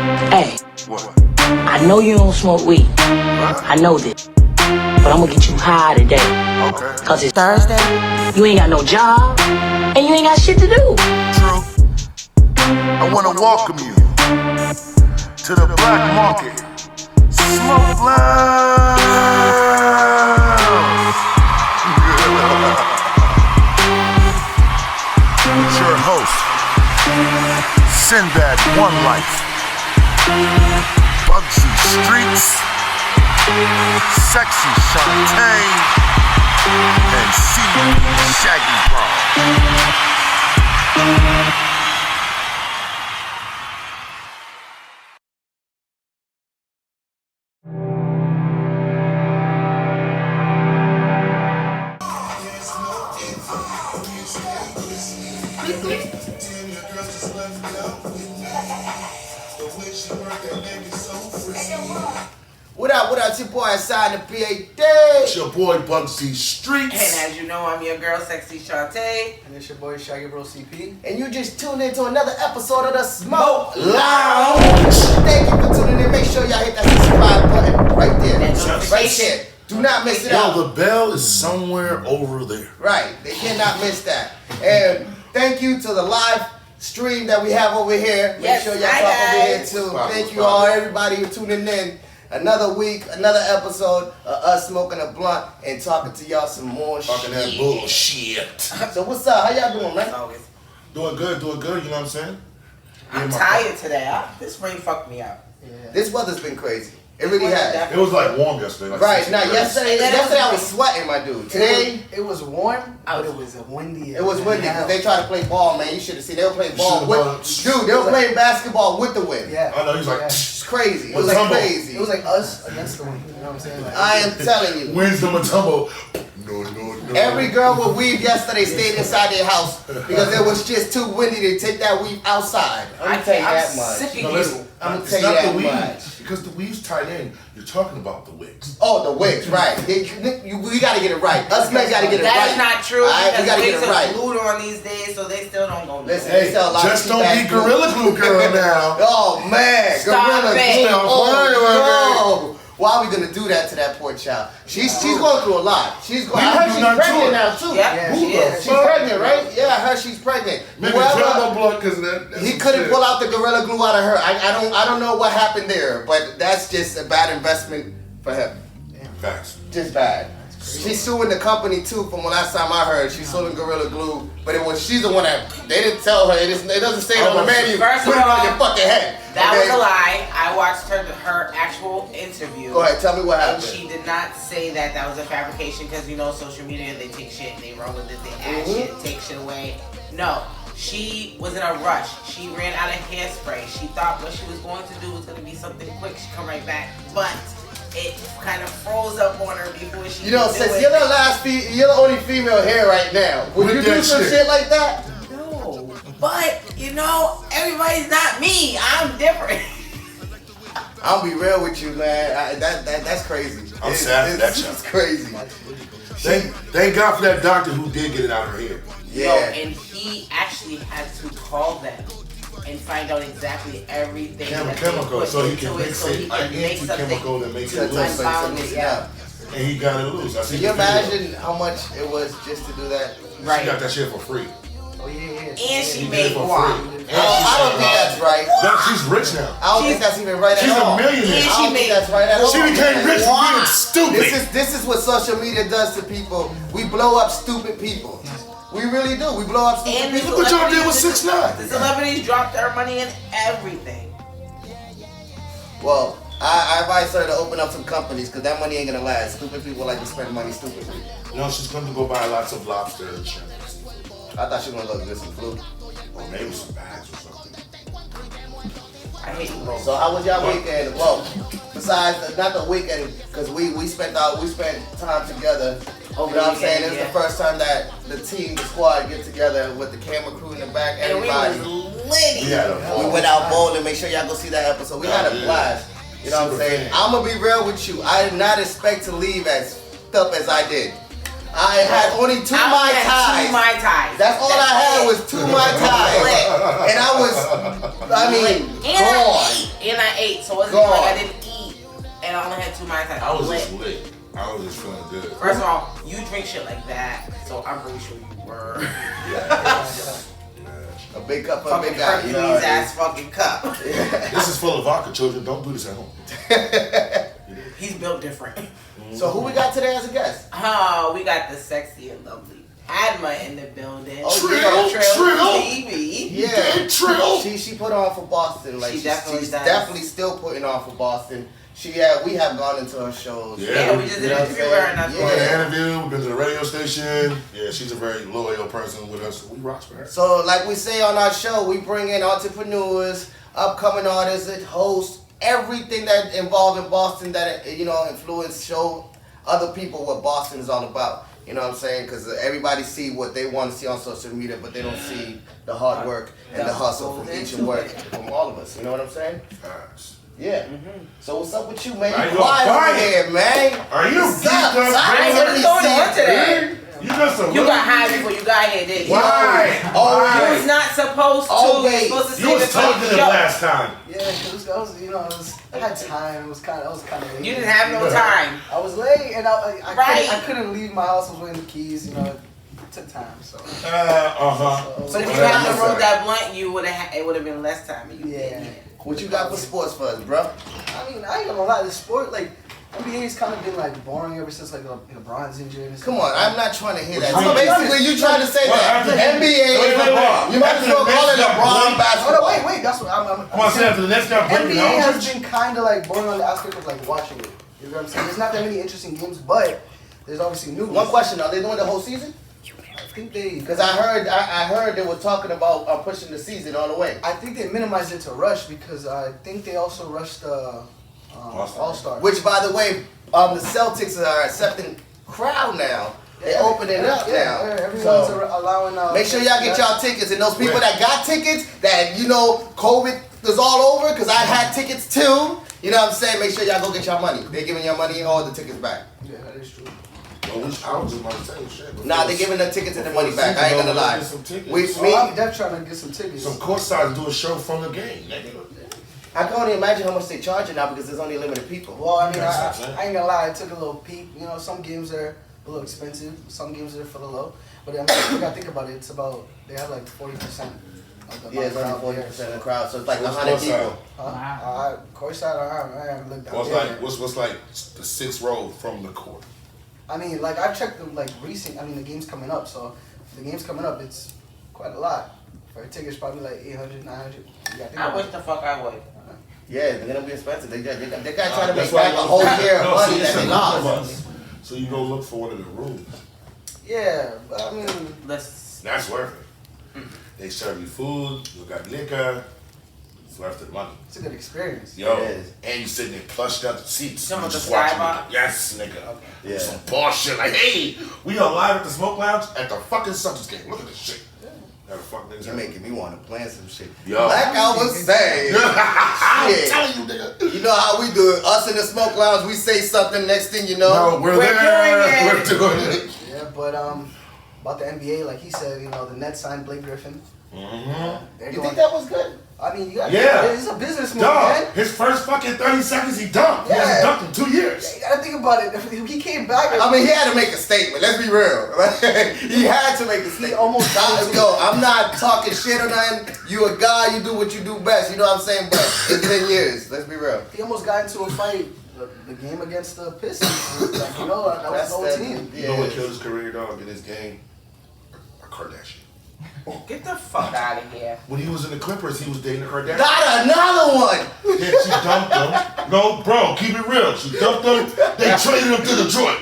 Hey, What? I know you don't smoke weed. What? I know this. But I'm gonna get you high today. Okay. Cause it's Thursday, you ain't got no job, and you ain't got shit to do. True. I want to welcome you to the Black Market Smoke Lounge. It's your host, Sinbad One Life, Bugsy Streets, Sexy Shantae, and C Shaggy Brown. What up, it's your boy inside the PAD. It's your boy Bugsy Streets. And as you know, I'm your girl, Sexy Shantae. And it's your boy Shaggy Bro CP. And you just tuned into another episode of the Smoke Lounge. Thank you for tuning in. Make sure y'all hit that subscribe button right there. Right there. Do not miss it out. Yo, the bell is somewhere over there. Right, they cannot miss that. And thank you to the live stream that we have over here. Make Yes, sure y'all hi, talk over here guys. too. Spot, Thank you spot. all, everybody who tuning in. Another week, another episode of us smoking a blunt and talking to y'all some more Talking that shit. bullshit. So what's up? How y'all doing, As man? always. Doing good, you know what I'm saying? I'm Yeah, my- tired today. This rain fucked me up. Yeah. This weather's been crazy. It really has. It was like warm yesterday. Like Right, 60 now degrees. yesterday I was sweating, my dude. Today it was warm, but it was a windy. it was windy because they tried to play ball, man. You should have seen they were playing ball should've with won. dude. They were playing basketball with the wind. Yeah. I know, he was like, Yeah. It's crazy. It With was like Tumble. crazy. It was like us against the wind. You know what I'm saying? Like, I am telling you. Wisdom and tumble. No. Every girl with weave yesterday stayed inside their house because it was just too windy to take that weave outside. I'm gonna tell you I'm that much. sick of No, you. listen, I'm gonna it's tell you not that the weave, much. because the weave's tied in. You're talking about the wigs. Oh, the wigs, right. We gotta get it right. Us men gotta get it right. That's not true Alright, we because gotta get wigs it are right. glued on these days, so they still don't go. Listen, Hey, they sell a lot just of don't cheap-ass be Gorilla Glue girl now. Oh man, Stop Gorilla it. Glue. Oh, Oh, why are we gonna do that to that poor child? She's going through a lot. She's going. We I heard do she's not pregnant do it. now too. Yeah, Yeah, she who is. She's pregnant, right? Yeah, I heard she's pregnant. Maybe Whoever- Jello blood because that. he couldn't pull out the Gorilla Glue out of her. I don't know what happened there, but that's just a bad investment for him. Facts. Just bad. She's suing the company too. From the last time I heard, she's suing Gorilla Glue, but she's the one that they didn't tell her. It doesn't say it on the menu. First Put of it on all, your fucking head. That Okay? was a lie. I watched her actual interview. Go ahead, tell me what And happened. she did not say that was a fabrication because you know social media, they take shit, they run with it, they add shit, take shit away. No, she was in a rush. She ran out of hairspray. She thought what she was going to do was going to be something quick. She come right back, but it kind of froze up on her before she. You know, could do since it. you're the only female here right now, would With you do that some shit. shit like that? No, but you know, everybody's not me. I'm different. I'll be real with you, man. That's crazy. I'm sad for that child. It's crazy. Thank God for that doctor who did get it out of her hair. Yeah. No, and he actually had to call them and find out exactly everything. that they Chemical, put so he into can mix so he it, can an make something. anti-chemical that makes it That's loose. unbound it, yeah. And he got it loose. I see Can you the video. imagine how much it was just to do that? She Right. got that shit for free. oh yeah. And she He did made it for guam. free. And I don't think that's right. She's rich now. I don't think that's even right She's at a all. millionaire. And I she don't think made that's right at all. She became rich for being stupid. This is what social media does to people. We blow up stupid people. We really do. We blow up stupid And people. Look what y'all did with 6ix9ine. The celebrities dropped their money in everything. Well, I advise her to open up some companies because that money ain't gonna last. Stupid people like to spend money stupidly. You know, she's going to go buy lots of lobster and shrimp. I thought she was gonna go get some flu. Or maybe some bags or something. I hate you both. So how was y'all weekend? Well, besides not the weekend, because we spent time together. Over You know what I'm the saying? weekend, This is yeah. the first time that the team, the squad, get together with the camera crew in the back, And we everybody. was litty. We had a We went out bowling. Make sure y'all go see that episode. We had a Yeah. blast. You know what I'm Super saying? fan. I'm gonna be real with you. I did not expect to leave as up as I did. I had only two I Mai only had Tais. two Mai Tais. That's all I had it. was two Mai Tais. And I was, I mean, And gone. And I ate, so it wasn't Gone. like I didn't eat and I only had 2 Mai Tais. I was just lit. I was just feeling good. First of all, you drink shit like that, so I'm pretty sure you were. A big cup of Fucking big guy. Hercules You know, ass fucking cup. This is full of vodka, children. Don't do this at home. He's built different. So who we got today as a guest? Oh, we got the sexy and lovely PADMA in the building. Oh, Trill. TV. Yeah, Trill. She put on for Boston. Like She she's definitely does. definitely still putting on for Boston. We have gone into her shows. Yeah, we just did an interview with her and that's We did an interview. We've been to the radio station. Yeah, she's a very loyal person with us. We rock for her. So like we say on our show, we bring in entrepreneurs, upcoming artists, and hosts, everything that involved in Boston that influence, show other people what Boston is all about. You know what I'm saying? Because everybody see what they want to see on social media, but they don't see the hard work and the hustle from each and work from all of us. You know what I'm saying? Facts. Yeah. So what's up with you, man? Are You you quiet over quiet? here, man. Are you What's geeked up? up, Son? What Let is me going see. on today? You got some. You got high before you got here, didn't you? Why? You was not supposed to. Always. You was supposed to You save was it for the talking the show. last time. Yeah, because I had time. I was kind of late. You didn't have no time. I was late, and I Right. couldn't leave my house. I was waiting the keys. You know, it took time. So. But if you hadn't rolled that blunt, it would have been less time. And you Yeah. didn't. What you got for sports for us, bro? I mean, I ain't gonna lie. The sport, like NBA's kind of been like boring ever since like LeBron's injured. And Come stuff. on, I'm not trying to hear that. What So you mean? basically, you trying to say Well, that after- NBA is wait, wait, LeBron. wait. You might as After well the call it next LeBron guy- Oh no, basketball. wait. That's what I'm Come on, say after the next guy breaking NBA down. has been kind of like boring on the aspect of like watching it. You know what I'm saying? There's not that many interesting games, but there's obviously new One ones. question: are they doing the whole season? I think they. Because I heard they were talking about pushing the season all the way. I think they minimized it to rush because I think they also rushed the All-Star. Which, by the way, the Celtics are accepting crowd now. They're opening it up now. Everyone's So allowing. make sure y'all get y'all tickets. And those people that got tickets, that COVID is all over, because I had tickets too. You know what I'm saying? Make sure y'all go get y'all money. They're giving y'all money and all the tickets back. Yeah, that is true. I was just about to say shit. Nah, they're giving the tickets and the money back. I ain't gonna lie. Some tickets. We, So me, I'm definitely trying to get some tickets. Some courtside to do a show from the game, nigga. I can only imagine how much they charging now because there's only limited people. Well, I mean, That's what I'm saying. I ain't gonna lie. I took a little peek. You know, some games are a little expensive. Some games are for the low. But I mean, you gotta think about it. It's about they have like 40% of the Yeah, it's only crowd 40% there. of the crowd, so it's like What's 100 courtside? people. Huh? Courtside, I haven't looked down What's there. like what's like the 6th row from the court? I mean, like I've checked the the games coming up. So the games coming up, it's quite a lot. For a ticket's probably like 800, 900. You gotta think I about wish it. the fuck I would. Yeah, they're gonna be expensive. They got to try to That's make why back a you- whole year of No, money see, that they it's lost. enough of us. So you go look for one of the rooms. Yeah, but I mean, Let's. That's worth it. They serve you food, you got liquor, it's worth the money. it's a good experience. Yo, It is. and you sitting there plushed up the seats. Some You of the just watching skybox? it. Yes, nigga. Yeah. Some bullshit like, hey, we are live at the Smoke Lounge at the fucking Celtics game. Look at this shit. Never fuck niggas. You're making me want to plan some shit. Yo. Like I was saying, I'm shit. telling you, nigga. You know how we do it. Us in the smoke lounge, we say something. Next thing you know, No, we're We're there. doing it. We're doing it. Yeah, but about the NBA, like he said, the Nets signed Blake Griffin. Mm-hmm. They're you doing, think that was good? I mean, you got Yeah. it's a business move, Dog, man. his first fucking 30 seconds, he dunked. He Yeah. hasn't dunked in 2 years. You gotta think about it. If he came back, I mean, he had to make a statement. Let's be real. He had to make a statement. almost got it. Yo, I'm not talking shit or nothing. You a guy. You do what you do best. You know what I'm saying? But it's been years. Let's be real. he almost got into a fight. The game against the Pistons, like, that was That's the whole that- team. You know what killed his career, dog, in his game? A Kardashian. Get the fuck out of here. When he was in the Clippers, he was dating a Kardashian. Not another one. Yeah, she dumped him. No, bro, keep it real. She dumped him. They traded him to Detroit.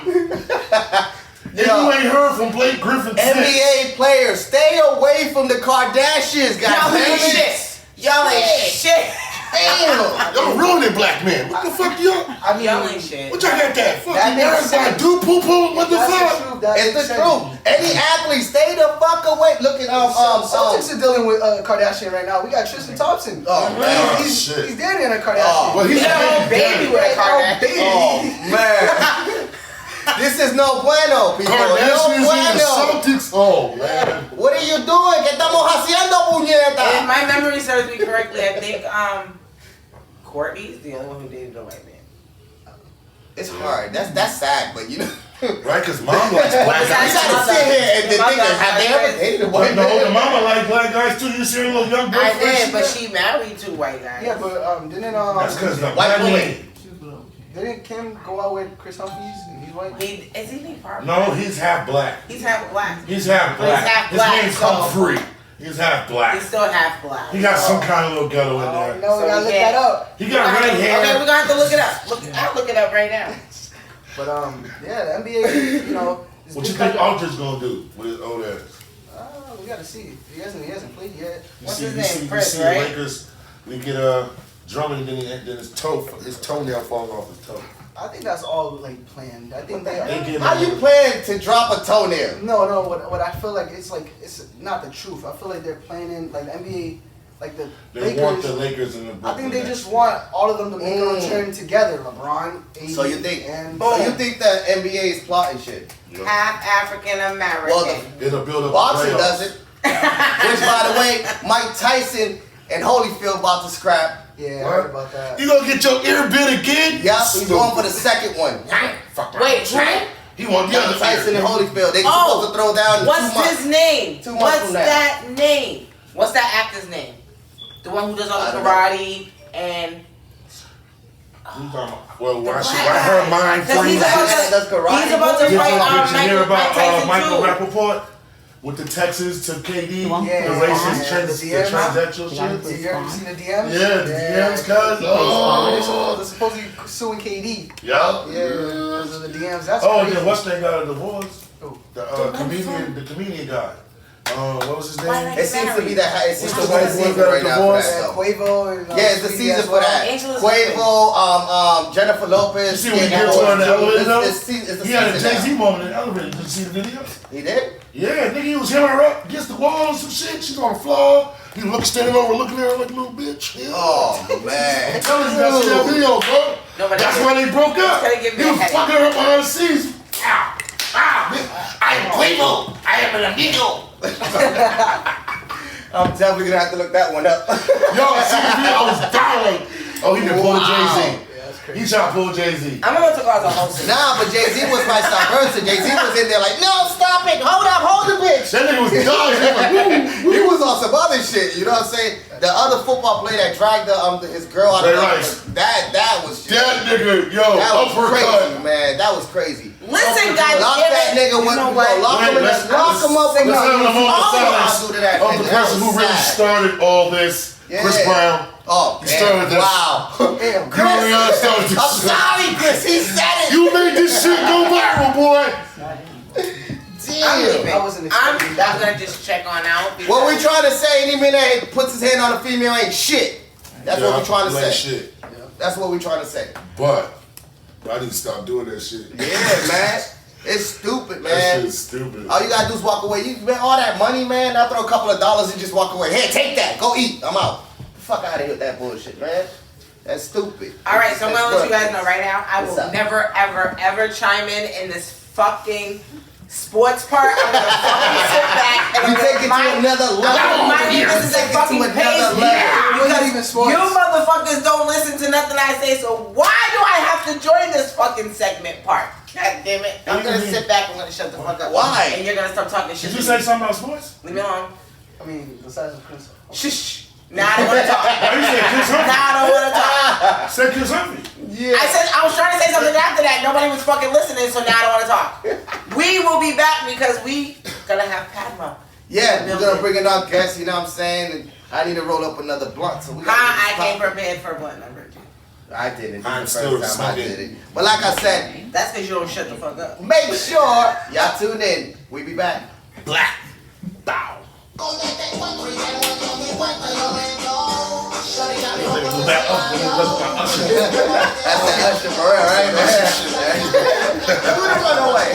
And you ain't heard from Blake Griffin since. NBA players, stay away from the Kardashians, guys. Y'all ain't shit. Y'all ain't shit. Damn. Y'all ruining black men. What the fuck y'all? I mean, Y'all ain't shit. What y'all got that? Fucking That makes everybody sense. do poo poo. What the that's fuck? the truth. That It's makes the sense. truth. Any athlete, stay the fuck away. Look at Celtics are dealing with Kardashian right now. We got Tristan Thompson. Oh, man. he's shit. dating a Kardashian. Oh, Well, he's You know, baby with a Kardashian. Oh man, this is no bueno, people. Kardashians No in the bueno. Celtics. Oh man. What are you doing? ¿Qué estamos haciendo, If puñeta? my memory serves me correctly, I think Courtney's the only one who dated a white man. It's hard. That's sad, but you know. Right, because mom likes black You guys. gotta sit here and think, have they ever dated a white No, the man? mama like black guys too. You see her little young boyfriend? I did, but she married two white guys. Yeah, but didn't That's because the White black woman. lady. didn't Kim go out with Chris Humphries and he's white? Is he part? No, he's half black. He's half black. He's half But he's black. half His black, name's so- Humphrey. He's half black. He's still half black. He got some kind of little ghetto in Oh there. no, we So gotta we look can't- that up. He got red hair. Okay, we're gonna have to look it up. I'll look it up right now. But yeah, the NBA, you know. it's What you been think kinda- Alter's gonna do with all that? We gotta see. He hasn't played yet. What's You his see, name? you Chris, see right? the Lakers, we get Drummond, then his toenail falls off his toe. I think that's all like planned. I think They they. get How you plan to drop a toenail? No. What I feel like it's not the truth. I feel like they're planning like the NBA, like the They Lakers. want the Lakers in the I Brooklyn think they Nets. just want all of them to make a return together. LeBron, AD, So you think? and So you think the NBA is plotting shit? Yeah. Half African American. Well, It'll build up Boxing the playoffs. does it. Which, by the way, Mike Tyson and Holyfield about to scrap. Yeah, I What? heard about that. You gonna get your ear bit again? Yup, he's going for the second one. Fuck Wait, who? He want the Mike other Tyson ear. and Holyfield. They Oh, supposed to throw down in 2 What's months. his name? 2 months What's from now. that name? What's that actor's name? The one who does all I the don't know. karate and. Who talking about- Well, why black her guy. mind 'Cause he's freezes? about That does to, karate. he's about to Did fight you hear Mike about Tyson Michael too. Rappaport with the Texas to KD? Yeah, the racist yeah, the yeah. transsexual You shit? ever seen the DMs? Yeah, the DMs, cuz. They're supposedly suing KD. Yeah. Yeah, because of the DMs. That's Oh, crazy. yeah, what's that got a divorce? Who? The comedian guy. What was his Why name? It seems to be that. It seems What's to the be the white boy season got a right now for divorce? that Yeah, stuff. Quavo. And, Yeah, it's the Sweetie season as for well. that. Angela's Quavo, Jennifer Lopez. You see when he getting gets her in the divorced, too. elevator, though? It's the He had a season Jay-Z now. moment in the elevator. Did you see the video? He did? Yeah, nigga, he was hemming her up against the wall and some shit. She's on the floor. He standing over looking at her like a little bitch. Yeah. Oh, man. I'm telling you, that's that video, bro. Nobody That's did. why they broke up. It's gonna give me He a was headache. fucking her up behind the scenes. Ow. Ow, bitch. I am Quavo. I am an amigo. I'm definitely gonna have to look that one up. Yo, see the video? I was dying. Oh, he been pulling Wow. Jay-Z. He trying to pull Jay-Z. I'm about to go as a host. Nah, but Jay-Z was vice versa. Jay-Z was in there like, no, stop it. Hold the bitch. That nigga was dying. He was like, woo, He was on some other shit, you know what I'm saying? The other football player that dragged his girl out of Ray the Rice. that was shit. that nigga, yo, That was crazy, uppercut. man. That was crazy. Listen, guys, Lock damn that it. nigga You with know what? lock him Wait, in let's- the- lock him up with Let's have a moment of all silence I'll do to that of nigga. the That person was who really sad. started all this, Chris Yeah. Brown. Oh, He started man. this. Wow. Damn. Chris Brown started this I'm shit. sorry, Chris. He said it. You made this shit go viral, boy. I'm Damn. leaving. I wasn't I'm expecting that. gonna just check on out. What we because- trying to say, any minute that puts his hand on a female ain't shit. That's what we trying to Like say. shit. That's what we trying to say. But I need to stop doing that shit. Yeah, man. It's stupid, That man. shit's stupid. All you gotta do is walk away. You spend all that money, man. I throw a couple of dollars and just walk away. Here, take that. Go eat. I'm out. Fuck out of here with that bullshit, man. That's stupid. All right, so I'm gonna let you guys That's know right now. I What's will up? never, ever, ever chime in this fucking sports part. I'm gonna fucking sit back and You I'm take gonna it to mind- another I'm level. gonna mind You you. This is take a it to fucking another page. level. It wasn't even sports. You motherfuckers don't listen to nothing I say, so why do I have to join this fucking segment part? God damn it. I'm gonna sit back, I'm gonna shut the fuck up. Why? And you're gonna stop talking shit. Did you to me. say something about sports? Leave me alone. I mean, besides the Chris. Shush. Now I don't wanna talk. Oh, you said Chris Now Humphrey. I don't wanna talk. Say Chris Humphrey. Yeah. I was trying to say something after that. Nobody was fucking listening, so now I don't want to talk. We will be back because we gonna have Padma. Yeah, we're gonna bring in our guests, you know what I'm saying? And I need to roll up another blunt, so we I came prepared for one number two. I didn't. I'm This is the still first time I smoking. did it. But like I said, That's because you don't shut the fuck up. make sure y'all tune in. We be back. Black. Bow. Back up. That's that Usher for real, right? Do the runaway.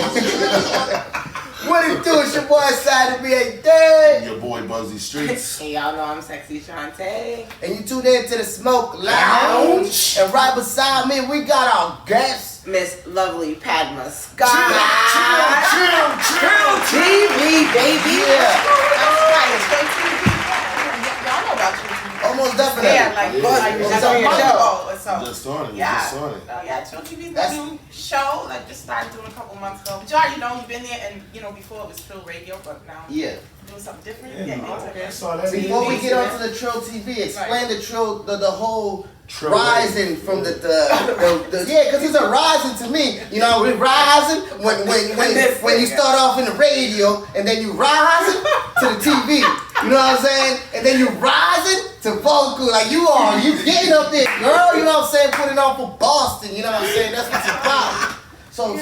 What it do? It's your boy Side to be a day. Your boy Bugsy Streets. Hey, y'all know I'm sexy Shantae. And you tune in to the Smoke Lounge. And right beside me, we got our guest. Miss Lovely Padma Scott. Chill. TV, baby. Yeah. That's right. Straight TV. Y'all know about you. Almost definitely. Yeah, like, Yeah. that's on your show. So Just started. yeah, Just started. yeah, Chill TV's That's- my new show. Like just started doing a couple months ago. But you already know you've been there, and you know before it was Trill Radio, but now Yeah. doing something different. Yeah, no, okay, I saw that. Before we get onto the Trill TV, explain the Trill, the whole rising from the yeah, because it's a rising to me. You know, we're rising when you start off in the radio and then you rising to the TV. You know what I'm saying? And then you rising to vocal. Like you getting up there, girl. You know what I'm saying? Putting on for Boston. You know what I'm saying? That's what it's about. So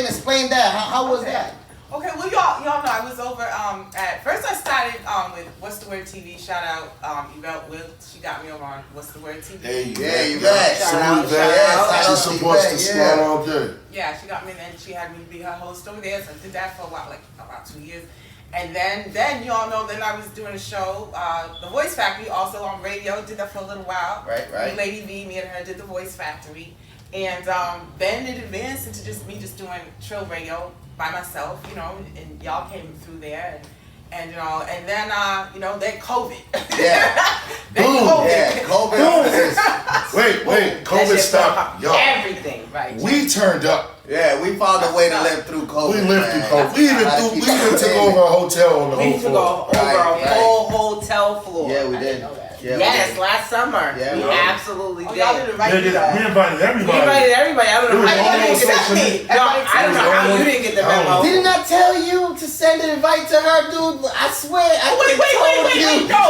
explain that. How was that? Okay, well y'all know I was over at first I started with What's the Word TV. Shout out Yvette Will. She got me over on What's the Word TV. Hey, Yeah, you bet. Shout out, Salute that. shout out She to supports Yvette, the squad all day. Yeah, she got me and she had me be her host over there. So I did that for a while, like about 2 years. And then you all know then I was doing a show, The Voice Factory, also on radio. Did that for a little while. Right. Me, Lady V, me and her did The Voice Factory. And then it advanced into just me just doing Trill Radio by myself, you know, and y'all came through there, and you know, and then then COVID. Yeah. Then Boom. COVID. Yeah, COVID. Wait, COVID stopped. Yo, everything, right? we turned up. Yeah, we found a way to live through COVID. We lived through man. COVID. We even took over a hotel on the We whole took floor. over Right. a whole hotel floor. Yeah, we I did. didn't know that. Yeah, Yes, we did. last summer. Yeah, we we did. absolutely Oh, did. y'all didn't invite me. We invited We everybody. invited everybody. I don't It know was how you almost didn't get social me. media. No, I don't know how you didn't get the memo. Didn't I tell you to send an invite to her, dude? I swear. I Wait, no.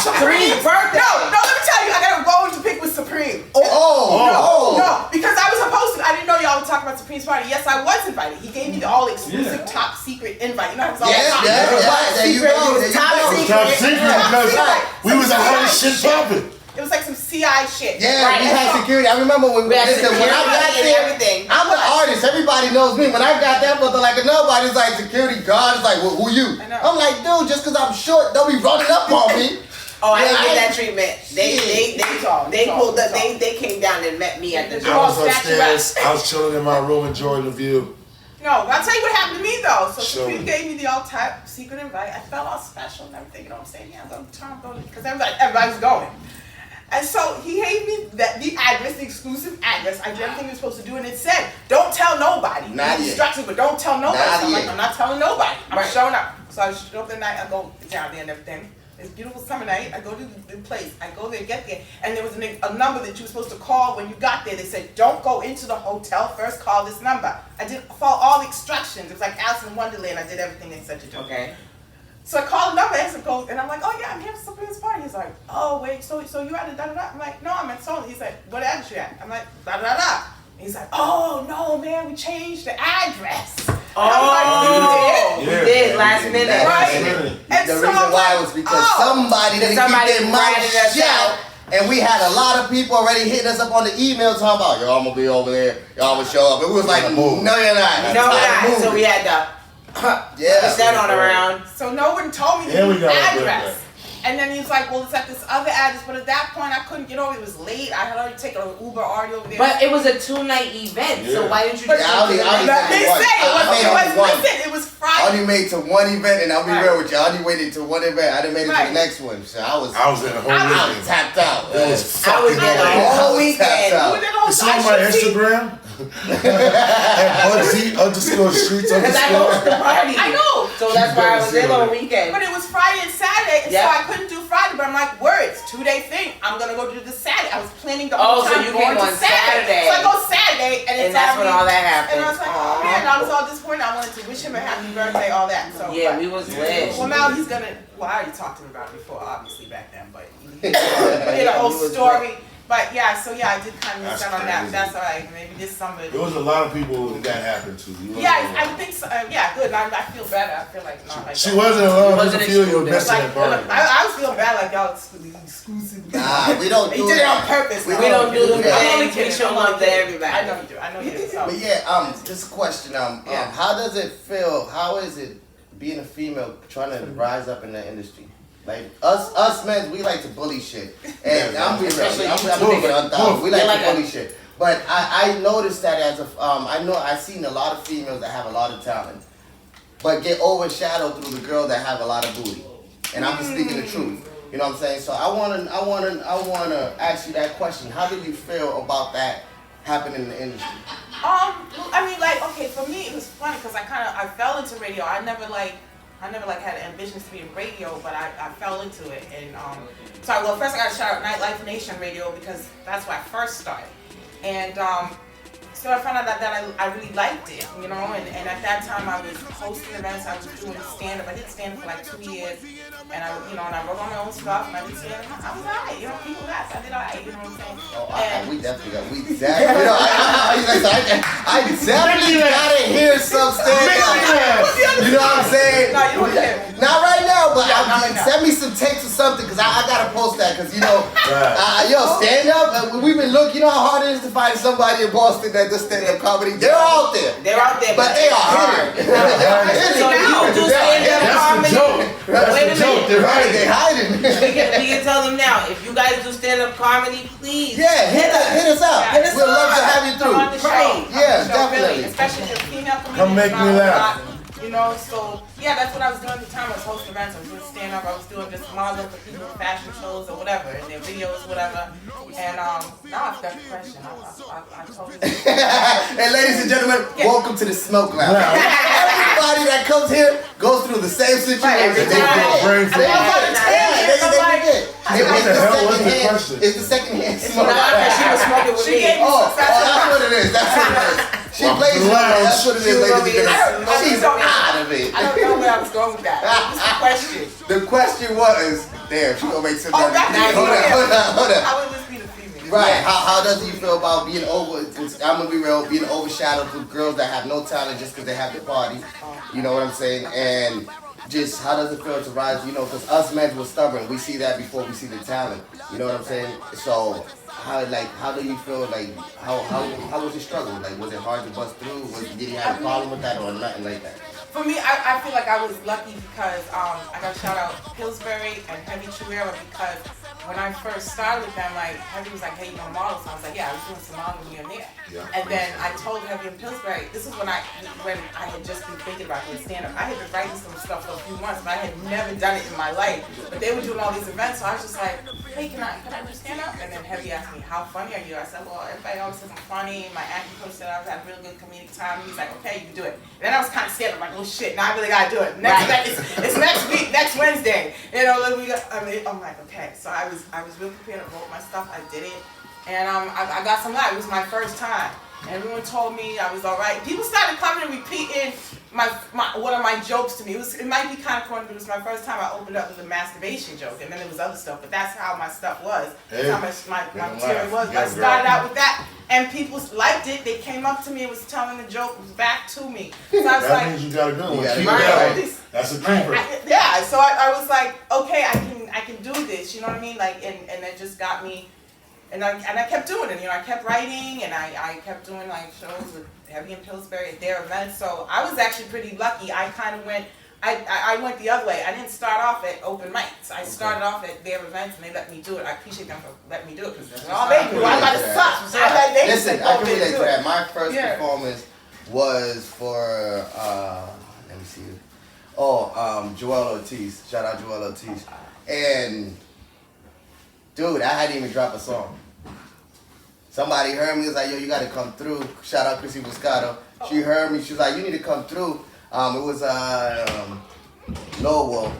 Supreme's birthday. No, let me tell you, I got a bone to pick with Supreme. No, because I was supposed to. I didn't know y'all were talking about Supreme's party. Yes, I was invited. He gave me the all exclusive top secret invite. You know how it's all top Yeah, secret. there you go. There you Top go. secret. Top secret because we was the hottest shit popping. It was like some CI shit. Yeah, Right, we that's had all. security. I remember when We had listen, when I security got and there, everything. I'm an artist. Everybody knows me. When I got there, but like nobody's like security guard. It's like, well, who you? I know. I'm like, dude, just because I'm short, don't be running up on me. Oh, I Yeah, didn't get I- that treatment. They pulled up. They came down and met me at the I door. was upstairs. I was chilling in my room enjoying the view. No, I'll tell you what happened to me though. So Show Supreme me. gave me the all top secret invite. I felt all special and everything. You know what I'm saying? Yeah, I'm going because everybody's going. And so he gave me the address, the exclusive address. I did everything we were supposed to do, and it said, "Don't tell nobody." Not The yet. instructions, but don't tell nobody. Not So I'm like, yet. I'm not telling nobody. I'm Right. showing up. So I showed up the night. I go down there and everything. It's a beautiful summer night. I go to the place. I go there, get there, and there was a number that you were supposed to call when you got there. They said, "Don't go into the hotel first. Call this number." I did follow all the instructions. It was like Alice in Wonderland. I did everything they said to do. Okay. So I called the number and I'm like, "Oh yeah, I'm here for Supreme's party." He's like, "Oh wait, so you at a da da da?" I'm like, "No, I'm at Sony." He's like, "What address you at?" I'm like, "Da da da." He's like, "Oh no, man, we changed the address." And I'm like, "You did?" We did last minute. Right. And The so reason I'm why like, was because "Oh." somebody didn't Somebody keep their mouth ratted us shut. out. And we had a lot of people already hitting us up on the email talking about, yo, I'm gonna be over there, y'all gonna show up. And we was like, no, you're not. No, It's not. So we had to Yeah. push that on around. So no one told me Yeah, we the got it, address. And then he's like, "Well, it's at this other address." But at that point, I couldn't get over. It was late. I had already taken an Uber already over there. But it was a 2-night event, so Yeah. why didn't you But just I only- do I only- it? they One. say I made only it one. was listen. It was I Friday. only made to one event, and I'll be Right. real with you. I only waited to one event. I didn't make it to Right. the next one. So I was in the whole I was I was weekend. tapped out. It was I was fucking there the late. whole I was tapped weekend. out. But then also, It's on I my should see- Instagram. At Bugsy _streets Because I hosted the party. I know. So that's why I was there the whole weekend. But it was Friday and Saturday, and Yeah. so I couldn't do Friday. But I'm like, words, 2-day thing. I'm gonna go do the Saturday. I was planning the Oh, whole so time you going came to on Saturday. So I go Saturday, and it's And that's when already- all that happened. And I was like, oh Aw. man, I was all disappointed. I wanted to wish him a happy birthday, all that. So Yeah, but- we was lit. Well, now he's gonna. Well, I already talked to him about it before, obviously back then, but he Yeah, did a whole he was story. But yeah, so yeah, I did kind of miss That's out on that. crazy. That's all right. Maybe this summer. There was a lot of people that happened to. You Yeah, I think so. Yeah, good. I feel better. I feel like not like She that. wasn't alone. wasn't I feel you were excluded. missing Like, that party. I was feeling bad, like y'all exclusive. Nah, we don't He do did it on that. purpose. We though. We don't do them Yeah. I'm only things. We kidding. show I'm only love to kidding. everybody. I know you do. I know you do. So. But yeah, just a question. Yeah. How does it feel? How is it being a female trying to rise up in the industry? Like us men, we like to bully shit, and Yeah, I'm being real. especially I'm you being two. unthought. We like You're to like bully shit. But I noticed that as a I've seen a lot of females that have a lot of talent, but get overshadowed through the girls that have a lot of booty. And I'm just speaking the truth. You know what I'm saying? So I wanna ask you that question. How did you feel about that happening in the industry? I mean, like, okay, for me it was funny because I fell into radio. I never had ambitions to be in radio, but I fell into it. And well, first I got to shout out Nightlife Nation Radio because that's where I first started. And so I found out that I really liked it, you know, and at that time I was hosting events, I was doing stand-up. I did stand-up for like 2 years, and I wrote on my own stuff, and I did stand-up. I was alright, you know, people laughed, I did alright, you know what I'm saying? We definitely, you know, I definitely gotta hear some stand-up. You know what I'm saying? No, you don't hear me. Not right now, but Yeah, send me some tapes or something, because I gotta post that, because, you know, stand-up, we've been looking, you know how hard it is to find somebody in Boston that does stand-up comedy? They're out there. But they are hidden. So you do stand-up comedy. Wait a minute. They're right, they're hiding. We can tell them now, if you guys do stand-up comedy, please. Yeah, hit us up. Hit us We'd love to up. have you through. Come on the show. Right. Yeah, definitely. Really, especially if female comedians. Come make me laugh. You know, so yeah, that's what I was doing at the time. I was hosting events, I was doing stand-up, I was doing just modeling for people in fashion shows or whatever, and their videos, whatever. And now I forgot the question. I totally. And ladies and gentlemen, welcome to the Smoke Lounge. Everybody that comes here goes through the same situation. Every time. It's the second-hand smoke. She was smoking with me. Oh, that's what it is. That's what it is. She plays with me. That's what it is, ladies and gentlemen. She's out of it. I don't know where I was going with that. What's the question? The question was, damn, she gonna make some. Oh, that's it. Hold on. I would just be the female. Right. How does you feel about being I'm gonna be real, being overshadowed with girls that have no talent just because they have the party? You know what I'm saying? And just how does it feel to rise? You know, because us men were stubborn. We see that before we see the talent. You know what I'm saying? So how do you feel like how was your struggle? Like, was it hard to bust through? Did you have a problem with that or nothing like that? For me, I feel like I was lucky because I got to shout out Pillsbury and Heavy Chuera because when I first started with them, like Heavy was like, hey, you want to model? So I was like, yeah, I was doing some modeling here and there. Yeah. And then I told Heavy and Pillsbury, this is when I had just been thinking about doing stand-up. I had been writing some stuff for a few months, but I had never done it in my life. But they were doing all these events, so I was just like, hey, can I do stand-up? And then Heavy asked me, how funny are you? I said, well, everybody always says I'm funny. My acting coach said I was having a really good comedic time. He's like, okay, you can do it. And then I was kind of scared. I'm like, oh shit, now I really gotta do it. It's next week, next Wednesday. You know, I'm like, okay. So I was real prepared. I wrote my stuff. I did it, and I got some light. It was my first time. And everyone told me I was all right. People started coming and repeating one of my jokes to me. It might be kind of corny, but it was my first time I opened up with a masturbation joke, and then there was other stuff. But that's how my stuff was. That's how my material was. But I started out with that, and people liked it. They came up to me and was telling the joke back to me. So I was that means you got a good one. That's a keeper. Yeah. So I was like, okay, I can do this. You know what I mean? Like, and it just got me. And I kept doing it, you know, I kept writing and I kept doing like shows with Heavy and Pillsbury at their events. So I was actually pretty lucky. I kind of went, I went the other way. I didn't start off at open mics. I started off at their events and they let me do it. I appreciate them for letting me do it because all they do, I got to suck. Listen, I can relate to that. My first performance was for, let me see. Joel Ortiz. Shout out Joel Ortiz. And dude, I hadn't even dropped a song. Somebody heard me, was like, yo, you gotta come through. Shout out Chrissy Buscato. She heard me, she was like, you need to come through. It was Lowell.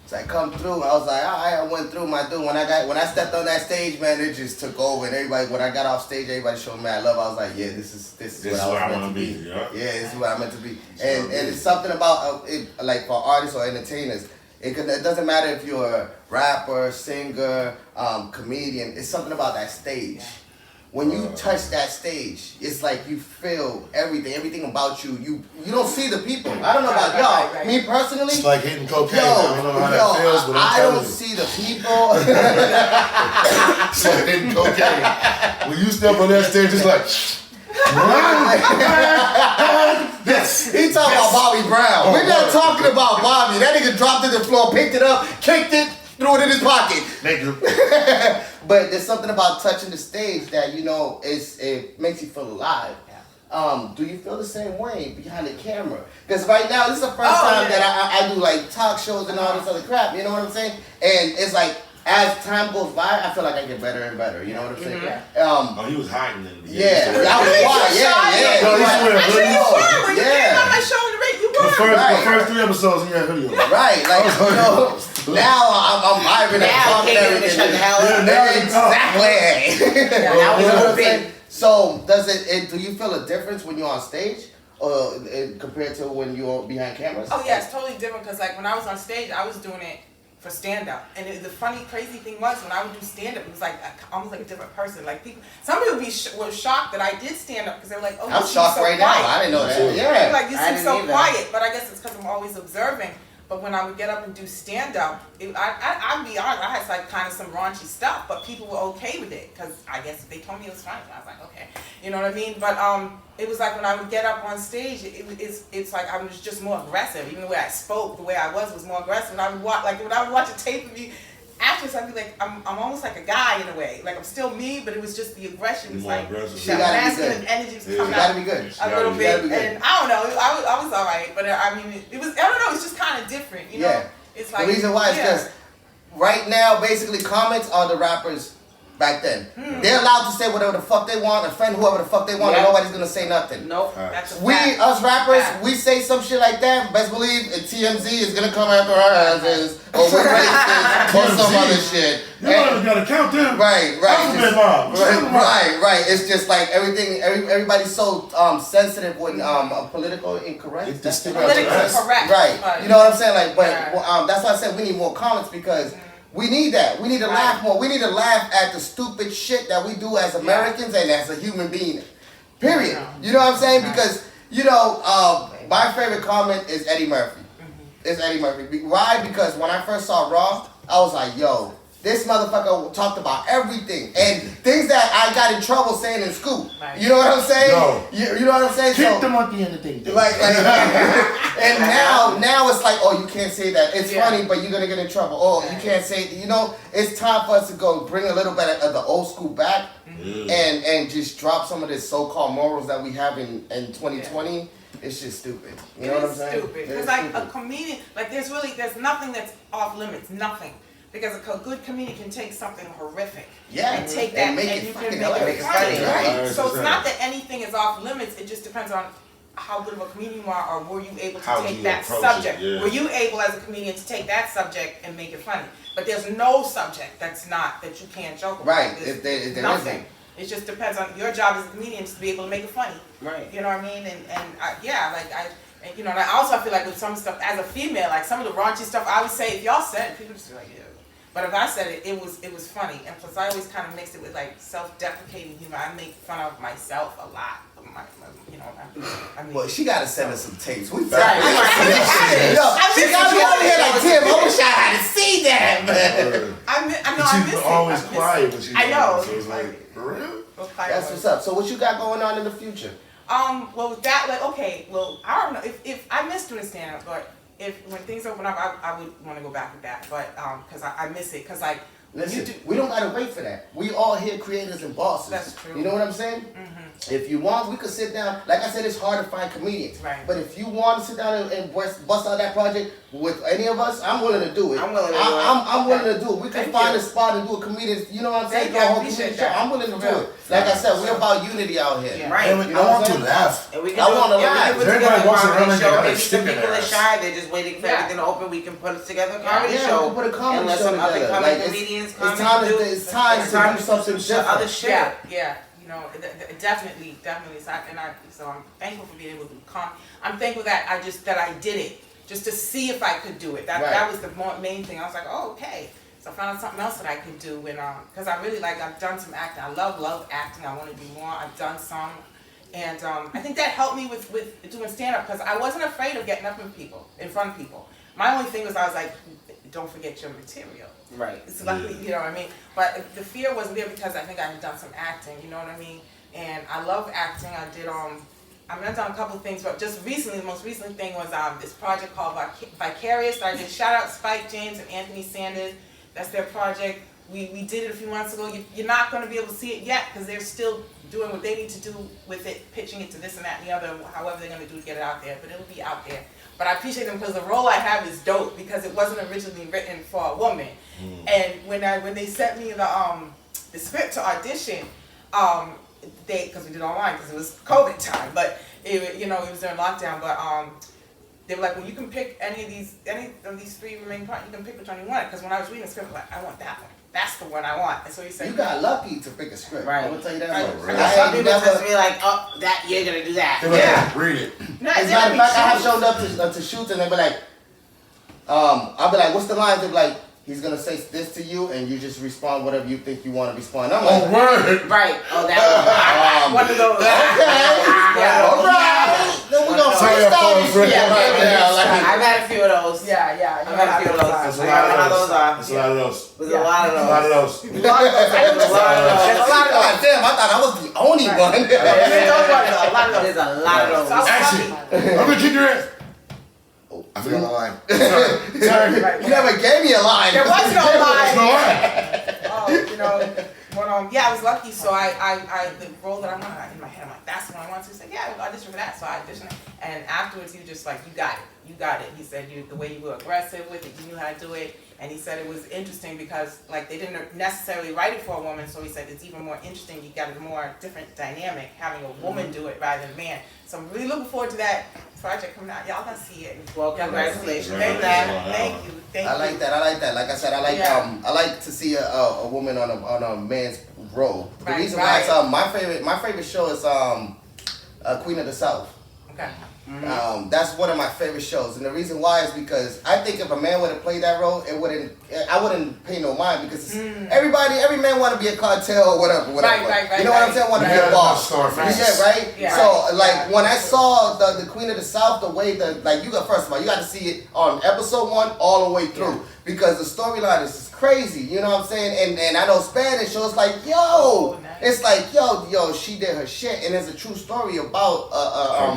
So I come through, I was like, all right, I went through my dude. When I stepped on that stage, man, it just took over. And everybody, when I got off stage, everybody showed me I love. I was like, yeah, this is what I was meant to be. Yeah, this is what I'm meant to be. And it's something about it, like for artists or entertainers. It doesn't matter if you're a rapper, singer, comedian. It's something about that stage. When you touch that stage, it's like you feel everything about you. You don't see the people. I don't know about y'all. Right. Me personally, it's like hitting cocaine. I don't know how that feels, but I don't see the people. It's like hitting cocaine. When you step on that stage, it's like. He talking about Bobby Brown. We're not talking about Bobby. That nigga dropped it to the floor, picked it up, kicked it, threw it in his pocket. But there's something about touching the stage that, you know, it makes you feel alive. Do you feel the same way behind the camera? Because right now, this is the first time that I do like talk shows and all this other crap. You know what I'm saying? And it's like, as time goes by, I feel like I get better and better. You know what I'm saying? He was hiding in the beginning. Yeah, I was quiet. Yeah. No, he's wearing hoodies. You were when you came on my show in the ring. You were. The first 3 episodes, he had hoodies. Right, like now I'm vibing and talking and everything. Shut the hell up. Exactly. That was a thing. So does it? Do you feel a difference when you're on stage, compared to when you're behind cameras? Oh yeah, it's totally different because like when I was on stage, I was doing it for stand up, and the funny, crazy thing was when I would do stand up, it was like almost like a different person. Like some people were shocked that I did stand up because they were like, "Oh, I'm shocked so right quiet. Now. I didn't know that. Yeah, like you seem so quiet, but I guess it's because I'm always observing. But when I would get up and do stand up, I'd be honest, I had like kind of some raunchy stuff, but people were okay with it because I guess they told me it was funny. I was like, okay, you know what I mean? But it was like when I would get up on stage, it's like I was just more aggressive. Even the way I spoke, the way I was more aggressive. And I would watch, like when I would watch a tape of me afterwards, I'd be like, I'm almost like a guy in a way. Like I'm still me, but it was just the aggression. It's like the masculine energy was coming out be good. a little bit. And I don't know, I was all right, but I mean, it was, I don't know, it's just kind of different, you know? Yeah. It's like, the reason why is because right now, basically, comics are the rappers back then. They're allowed to say whatever the fuck they want, offend whoever the fuck they want, and nobody's gonna say nothing. Nope. That's a We, fact. us rappers, Fact. we say some shit like that, best believe TMZ is gonna come after our asses, or we're racist, or some other shit. You don't gotta count them. Right. Alphabet mob. Right. It's just like everybody's so sensitive when political incorrect. Politically correct. Right. You know what I'm saying? Like, but that's why I said we need more comments because we need that. We need to laugh more. We need to laugh at the stupid shit that we do as Americans and as a human being. Period. You know what I'm saying? Because my favorite comment is Eddie Murphy. It's Eddie Murphy. Why? Because when I first saw Raw, I was like, yo. This motherfucker talked about everything and things that I got in trouble saying in school. You know what I'm saying? No. You know what I'm saying? Kick them at the end of the day. Like and now it's like, oh, you can't say that. It's funny, but you're gonna get in trouble. Oh, you can't say. It's time for us to go bring a little bit of the old school back and just drop some of this so-called morals that we have in 2020. It's just stupid. You know what I'm saying? Stupid. Because like a comedian, like there's nothing that's off limits. Nothing. Because a good comedian can take something horrific and take that and you can make it funny. Right. So it's not that anything is off limits. It just depends on how good of a comedian you are, or were you able to take that subject? Were you able as a comedian to take that subject and make it funny? But there's no subject that you can't joke about. Right. If there nothing. It just depends on your job as a comedian to be able to make it funny. Right. You know what I mean? And I also feel like with some stuff as a female, like some of the raunchy stuff I would say, if y'all said it, people just be like, yeah. But if I said it, it was funny. And plus I always kind of mixed it with like self-deprecating humor. I make fun of myself a lot. Well, she gotta send us some tapes. We she gotta be over here like, Tim, I wish I had seen that, man. I miss it. Always quiet when she's know. So it's like, for real? That's what's up. So what you got going on in the future? Well, with that, like, okay, well, I don't know if I miss doing stand-up, but when things open up, I would want to go back with that, but because I miss it, because like. Listen, we don't gotta wait for that. We all here creators and bosses. That's true. You know what I'm saying? If you want, we could sit down. Like I said, it's hard to find comedians. Right. But if you want to sit down and bust out that project with any of us, I'm willing to do it. I'm willing to do it. I'm willing to do it. We can find a spot and do a comedian. You know what I'm saying? Do a whole comedian show. I'm willing to do it. Like I said, we're about unity out here. Right. You know I want to laugh. And we can I want to laugh. Everybody walks around like they got a maybe some stick in people their are ass. shy. They're just waiting for everything to open. We can put together a comedy Yeah, show. we can put a comedy and let show some other together. comedy Like, comedians it's come time and do. It's time to do something different. Other shit. Yeah. You know, definitely. So I'm thankful for being able to come. I'm thankful that I did it just to see if I could do it. That was the main thing. I was like, oh, okay. So I found out something else that I could do, and because I really I've done some acting. I love acting. I want to do more. I've done some, and I think that helped me with doing stand up because I wasn't afraid of getting up in front of people. My only thing was I was like, don't forget your material. Right. It's like, you know what I mean? But the fear wasn't there because I think I had done some acting, you know what I mean? And I love acting. I've done a couple of things, but just recently, the most recent thing was this project called Vicarious. I did shout out Spike James and Anthony Sanders. That's their project. we did it a few months ago. You're not going to be able to see it yet because they're still doing what they need to do with it, pitching it to this and that and the other, however they're going to do to get it out there. But it'll be out there. But I appreciate them because the role I have is dope because it wasn't originally written for a woman. And when they sent me the script to audition, because we did online because it was COVID time, but it was during lockdown. But they were like, well, you can pick any of these three remaining parts. You can pick which one you want. Because when I was reading the script, I'm like, I want that one. That's the one I want. And so he said, you got lucky to pick a script. Right. I'm gonna tell you that. Right. Some people just be like, oh, that you're gonna do that. Yeah. Read it. no, As a matter of fact, I have shown up to shoots and they be like, I'll be like, what's the lines? They be like, he's gonna say this to you, and you just respond whatever you think you want to respond. I'm like, word. Right. Oh, that one. one of those. Okay. All right. Then we gonna freestyle this shit. I've had a few of those. Yeah. I've had a few of those. That's a lot of those. There's That's a lot of those. a lot of A lot of those. those. There's a lot of those. Damn, I thought I was the only one. There's a lot of those. Action. I'm gonna keep your ass. Oh, I forgot my line. Sorry. You never gave me a line. There was no line. No line. But I was lucky. So I the role that I wanted in my head, I'm like, that's the one I want to. He said, yeah, I'll audition for that. So I auditioned, and afterwards, he was just like, you got it. He said, the way you were aggressive with it, you knew how to do it. And he said it was interesting because like they didn't necessarily write it for a woman. So he said it's even more interesting. You got a more different dynamic having a woman do it rather than a man. So I'm really looking forward to that project coming out. Y'all gonna see it. Well, congratulations. Thank you. I like that. Like I said, I like to see a woman on a man's role. The reason why it's my favorite show is Queen of the South. Okay. That's one of my favorite shows, and the reason why is because I think if a man would have played that role, I wouldn't pay no mind because every man want to be a cartel or whatever. Right. You know what I'm saying? Want to be a boss. Yeah, right. Yeah. So like when I saw the Queen of the South, the way you got first of all, you got to see it on episode 1 all the way through because the storyline is crazy. You know what I'm saying? And I know Spanish, so it's like it's like yo, she did her shit, and it's a true story about a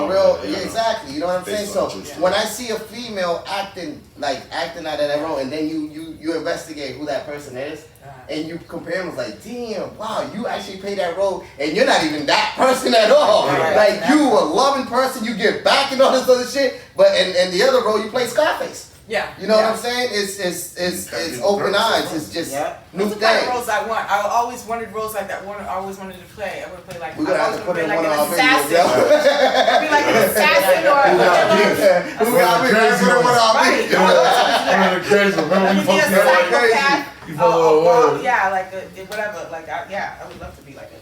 real exactly. You know what I'm saying? So when I see a female acting out of that role, and then you investigate who that person is, and you compare them, it's like, damn, wow, you actually play that role, and you're not even that person at all. Like you a loving person, you give back and all this other shit, but and the other role you play Scarface. Yeah. You know what I'm saying? It's open eyes. It's just new Those are the kind of thing. roles I want. I always wanted roles like that. I always wanted to play. I would play like We're gonna have to put in one of our assassin. videos. I'd be like an assassin or We gotta put in one of our right. videos. Crazy. Remember we Be a psychopath. You follow Yeah, like whatever. Like I would love to be like a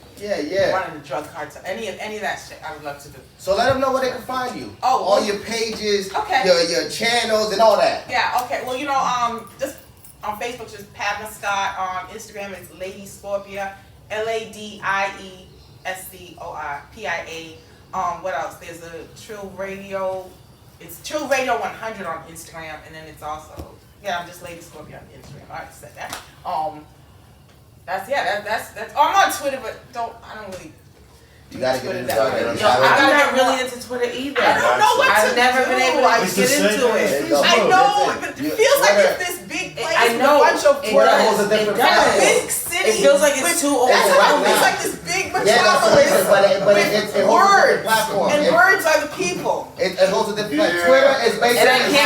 running the drug cartel. Any of that shit, I would love to do. So let them know where they can find you. Oh, all your pages, okay. your channels, and all that. Yeah. Okay. Well, just on Facebook, just PADMA Scott. On Instagram, it's Lady Scorpia, LADIESCORPIA. What else? There's a Trill Radio. It's Trill Radio 100 on Instagram, and then it's also I'm just Lady Scorpia on Instagram. I already said that. That's. I'm on Twitter, but I don't really. You gotta get into I'm not really into Twitter either. I don't know what I've never been able to get into it. I know, but it feels like it's this big place with a bunch of Twitter. It does. Big city. It feels like it's too overwhelming. It's like this big but metropolis it words. Platform. And words are the people. It holds a different platform. Twitter is basically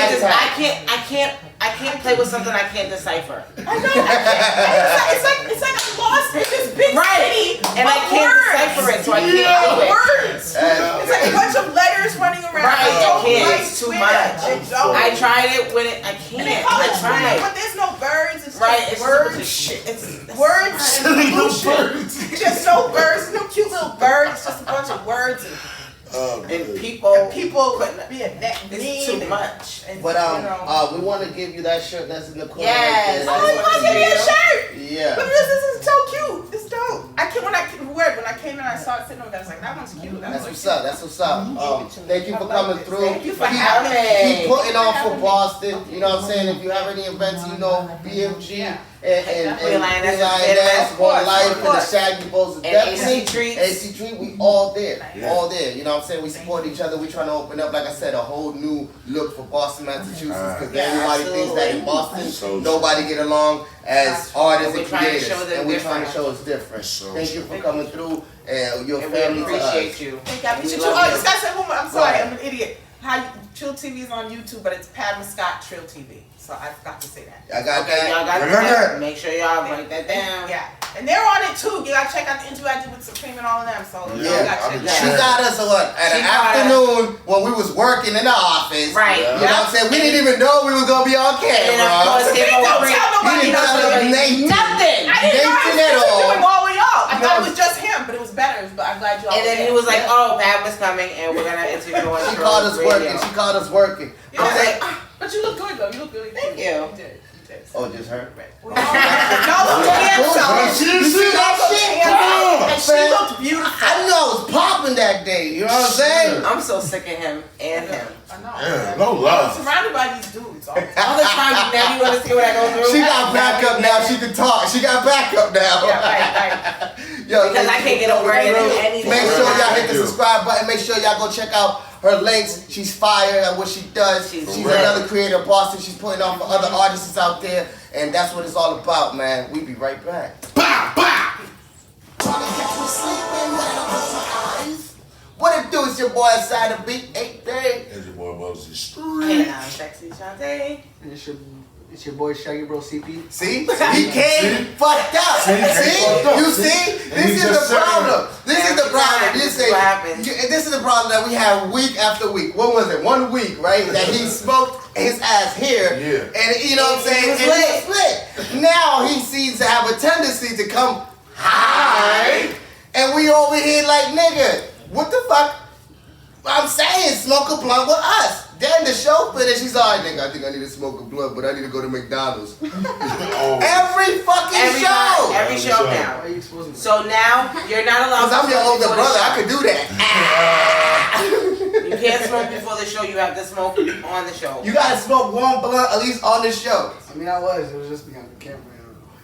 I can't play with something I can't decipher. I know. It's like I'm lost in this big city and I can't decipher it, so I can't do it. Words. It's like a bunch of letters running around. Right, I can't. It's too much. I tried it when I can't. And they call it I tried. but there's no birds. It's right, just it's words. It's words and pollution. Just no birds, no cute little birds. Just a bunch of words and people being that it's too much. But we want to give you that shirt that's in the corner. Yes. Right you want to give me a shirt? Yeah. Look, this is so cute. It's dope. When I came in, I saw it sitting over there. I was like, that one's cute. That's what's up. That's what's up. Thank you for coming through. Thank you for having me. Keep putting on for Boston. You know what I'm saying? If you have any events, BMG. and Queen Lioness, Lioness, One Life, and the Shaggy Bros. And AC Treats. AC Treat, we all there. All there. You know what I'm saying? We support each other. We trying to open up, like I said, a whole new look for Boston, Massachusetts. Because everybody thinks that in Boston, nobody get along as artists and creators. And we're trying to show it's different. Thank you for coming through and your family. We appreciate you. Thank you. I appreciate you. Oh, this guy said, I'm sorry, I'm an idiot. Trill TV is on YouTube, but it's PADMA Scott Trill TV. So I forgot to say that. I got that. Y'all got that. Make sure y'all write that down. Yeah. And they're on it too. You gotta check out the interview I did with Supreme and all of them. So Yeah. gotta check She that out. got us at an afternoon when we was working in the office. Right. You know what I'm saying? We didn't even know we was gonna be on camera. And of course, Supreme don't tell nobody He didn't tell us nothing. nothing. I didn't know Nathan he at was all. doing all of y'all. I thought it was just him, but it was better. But I'm glad you all And then he was like, "Oh, Padma's coming, and we're gonna interview on She Trill called us Radio." working. She called us working. Yeah, I was like, but you look good though. You look really good. Thank you. You did. Oh, just her? No, handsome. She didn't see that shit. And she looked beautiful. I know it was popping that day. You know what I'm saying? I'm so sick of him and him. I know. Yeah, no I'm love. surrounded by these dudes. All the time. All the time, now you wanna see what I go through? She got backup now. She can talk. She got backup now. Yeah, right. Yo, Because I can't get over anything. Make sure y'all hit the Thank you. subscribe button. Make sure y'all go check out her links. She's fire at what she does. She's another creator in Boston. She's putting on for other artists out there. And that's what it's all about, man. We be right back. Bah, bah. What it do? It's your boy Side of Beat 830. There's your boy Bugsy And Street. I'm sexy Shantae. It's your boy Shaggy Bro CP. See? He came fucked up. See? You see? And he This is just the said problem. This is the problem. You This is say, what happens. this is the problem that we have week after week. What was it? 1 week, right? That he smoked his ass here. Yeah. And you know what I'm saying? He was And he was lit. Now he seems to have a tendency to come high. And we over here like, nigga, what the fuck? I'm saying smoke a blunt with us. Then the show finished. He's all right, nigga. I think I need to smoke a blunt, but I need to go to McDonald's. Oh. Every fucking show. Every show Why now. are you exposing me? So now you're not allowed. Because I'm your older before the brother. show. I could do that. You can't smoke before the show. You have to smoke on the show. You gotta smoke one blunt at least on the show. I mean, it was just behind the camera.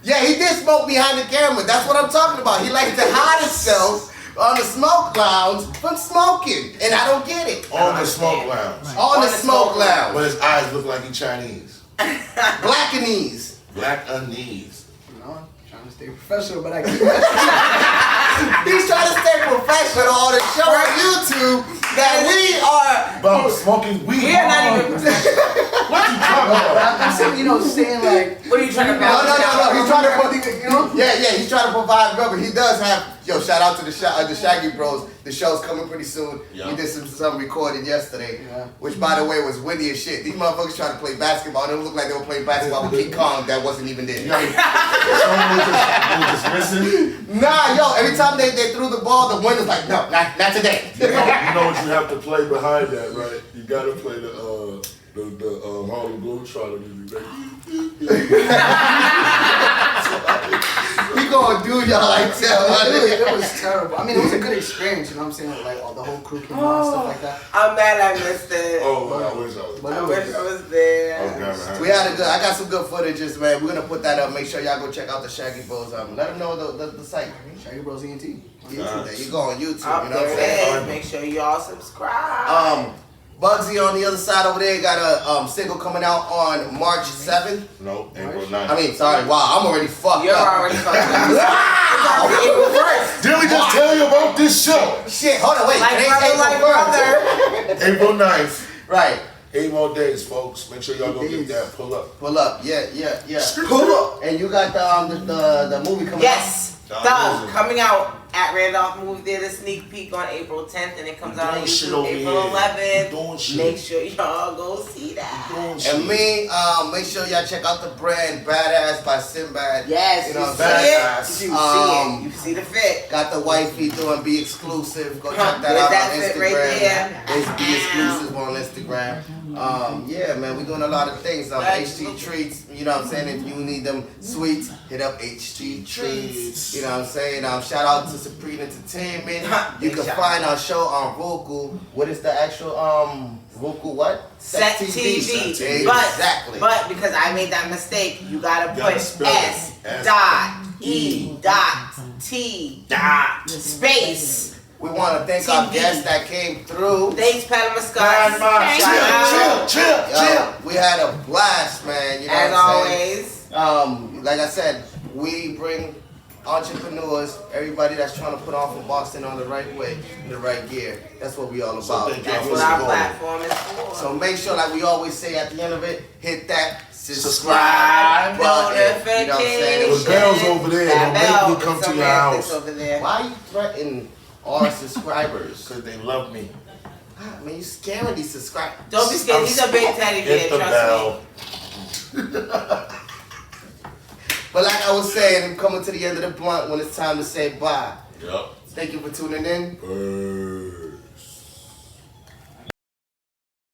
Yeah, he did smoke behind the camera. That's what I'm talking about. He likes to hide himself on the smoke lounge from smoking. And I don't get it. On the smoke lounge. On the smoke lounge. But his eyes look like he Chinese. Blackanese. Black unease. You know, trying to stay professional, but I can't. He's trying to stay professional on the show on YouTube that we are. About smoking weed. We are not even professional. What you talking about? I'm saying, saying like. What are you trying to No. balance? He's trying to put, Yeah. He's trying to provide. Remember, he does have. Yo, shout out to the Shaggy Bros. The show's coming pretty soon. Yeah. We did some recording yesterday, Yeah. which by the way was windy as shit. These motherfuckers trying to play basketball. They look like they were playing basketball with King Kong that wasn't even there. Someone was just missing. Nah, yo, every time they threw the ball, the wind was like, no, not today. You know what you have to play behind that, right? You gotta play the Harlem Globetrotter music. He gonna do y'all like that. It was terrible. I mean, it was a good experience, you know what I'm saying? Like, all the whole crew came out and stuff like that. I'm mad I missed it. Oh, I wish I was. But I it wish was, I was there. I was down We had I got some good footages, man. We're gonna put that up. Make sure y'all go check out the Shaggy Bros. Let them know the site. Shaggy Bros ENT. YouTube. There you go on YouTube. Up You know what I'm there saying? it is. Make sure y'all subscribe. Bugsy on the other side over there got a single coming out on March 7th. No, April 9th. I mean, sorry, wow, I'm already fucked You're up. already fucked up. Wow! April 1st. Did we just tell you about this show? Shit, hold on, wait. Like Today's brother, April like 1st. brother. April 9th. Right. 8 more days, folks. Make sure y'all go get that. Pull up. Pull up. Yeah. Pull up. And you got the movie coming out. Yes. Don Thug Rosen. coming out at Randolph Movie Theater, sneak peek on April 10th, and it comes out on Doing shit YouTube over April here. 11th. Doing shit. Make sure y'all go see that. And me, make sure y'all check out the brand Badass by Sinbad. Yes, You know you what see I'm Badass. saying? it. You see it. You see the fit. Got the wifey doing Be Exclusive. Go check that There's out that on fit Instagram. right there. It's Be Exclusive on Instagram. Yeah, man, we're doing a lot of things. HG Treats, you know what I'm saying? If you need them sweets, hit up HG Treats. You know what I'm saying? Shout out to Supreme Entertainment. You can find our show on Roku. What is the actual Roku what? Set TV. Exactly. But because I made that mistake, you gotta put S.E.T.T. We want to thank our guests that came through. Thanks, PADMA Scott. Chill. We had a blast, man. You know As what I'm always. saying? Like I said, we bring entrepreneurs, everybody that's trying to put on for Boston on the right way, in the right gear. That's what we all about. So thank That's y'all what for our supporting. platform is for. So make sure, like we always say at the end of it, hit that subscribe button. You know what I'm saying? The bell's over there. Don't make me come to your house. Over there. Why you threatening our subscribers? Because they love me. Ah, man, you scaring these subscribers. Don't be scared. He's a big teddy bear. Hit the Trust bell. me. But like I was saying, I'm coming to the end of the blunt when it's time to say bye. Yup. Thank you for tuning in.